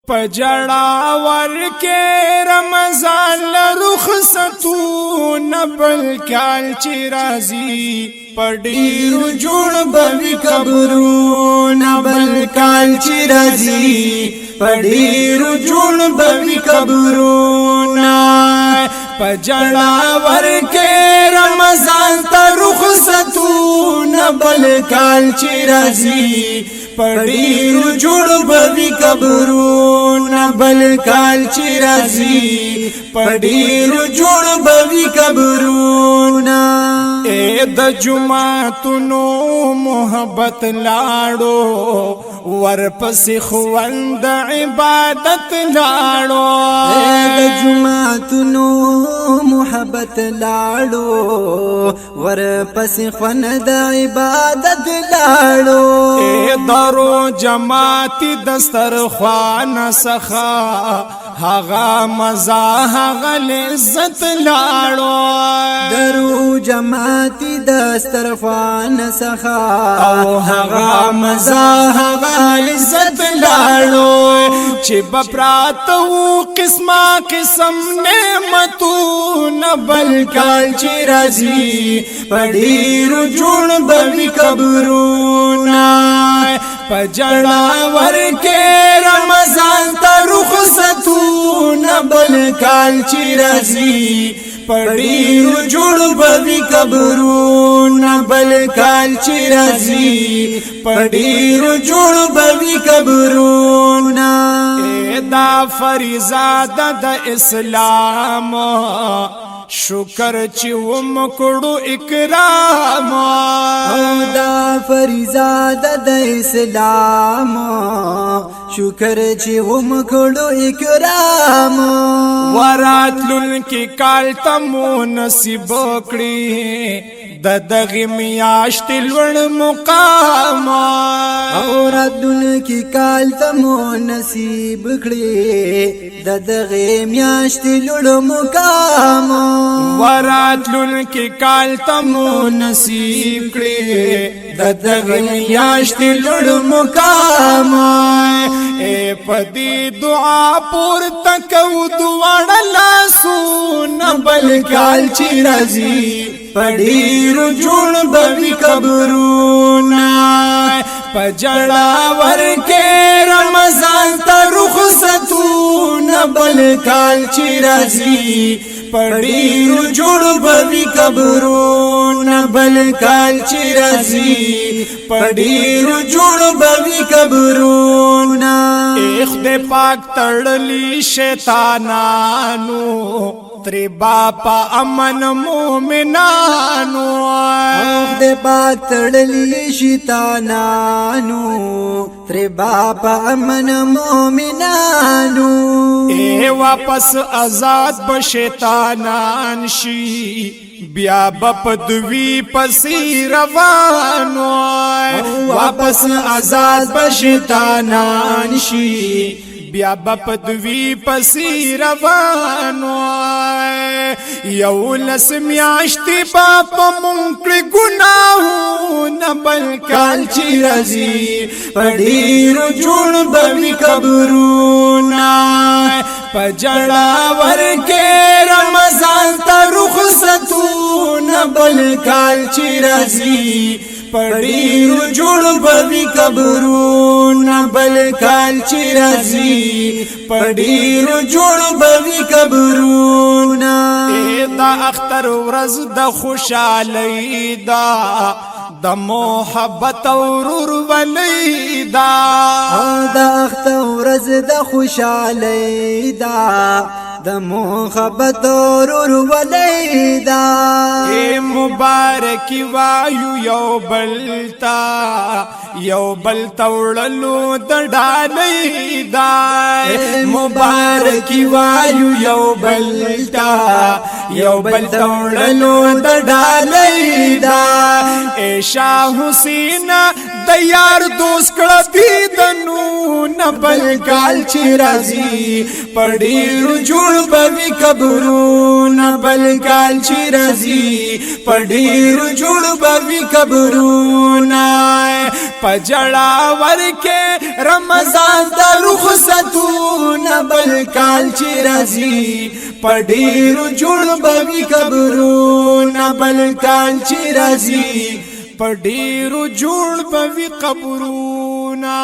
پجڑا ورکے رمضان لرخصتون بلکال چی رازی پڑیرو جوڑ بوی قبرون بلکال چی رازی پڑیرو جوڑ بوی قبرون پجڑا ورکے رمضان ترخصتون بلکال چی رازی پڑیرو جوڑ بوی قبرون بلکال چی رازی پڑیرو جوڑ بوی قبرون اے د جمعتونو محبت لاړو ورپس خوند عبادت لاړو اے د جمعتونو محبت لاړو ورپس خوند عبادت لاړو اے درو جماعتی دسترخوان سخا هغه مزا هغه لذت لاړو درو جماعتی دسترخوان سخا او هغه مزا هغه لذت لاړو چې بپراتو قسمه قسم نعمتونه بلکال چې راځي پډیرو جوړ بوي قبرونه پجڑا ورکے رمضان تا رخصتون بلکال چی رازی پڑیرو جوڑ بوی قبرون بلکال چی رازی پڑیرو جوڑ بوی قبرون اے دا فریضہ دا اسلام شکر چې ومکړو اکرام او دا فریضه د اسلام شکر چې ومکړو اکرام وراتلون کې کال تمو نصیب کړی د دغه میاشت لوړ مقام او راتلون کې کال تمو نصیب کړی د دغه میاشت لوړ مقام وراتلون کې کال تمو نصیب کړی د دغه میاشت لوړ مقام اے پدی دعا پورته کو دواړه لاسونه بلکال چې راځي پډیرو جوړ بوي قبرونه پجڑا ورکے رمضان تا رخصتونه بلکال چې راځي پډیرو جوړ بوي قبرونه بلکال چې راځي پډیرو جوړ بوي قبرونه خدای پاک تړلی شیطانانو تری باپا امن مومنانو خدای پاک تړلی شیطانانو تری باپا امن مومنانو اے واپس آزاد بشیطانان شي بیا بپدوی پسی روانو واپس آزاد بشیطانان شي بیا بپدوی پسی روانو یو لس میاشتی باپ مونکڑی گناہو بلکال چی رازی پډیرو جوړ بوي قبرونا پجڑا ورکے رمضان تا رخصتون بلکال چی رازی پډیرو جوړ بوي قبرونه بلکال چې راځي پډیرو جوړ بوي قبرونه دا اختر ورځ د خوشالۍ دا د محبت ورور ولې دا دا اختر ورځ د خوشالۍ دا د محبت ورور ولې دا مبارکی وایو یو بلتا وړلو د ډالۍ دا مبارکی وایو یو بلتا وړلو د ډالۍ دا اے شاه حسین د یار دوست کړه بی دنو نبل کال چی رازی پڑیر جوڑ بوی قبرو نبل کال چی رازی پڑیر جوڑ بوی قبرو نائے پجڑا ورکے رمضان دا رخصتو نبل کال چی رازی پڑیر جوڑ بوی قبرو نبل کال چی رازی پډیرو جوړ بوي قبرونا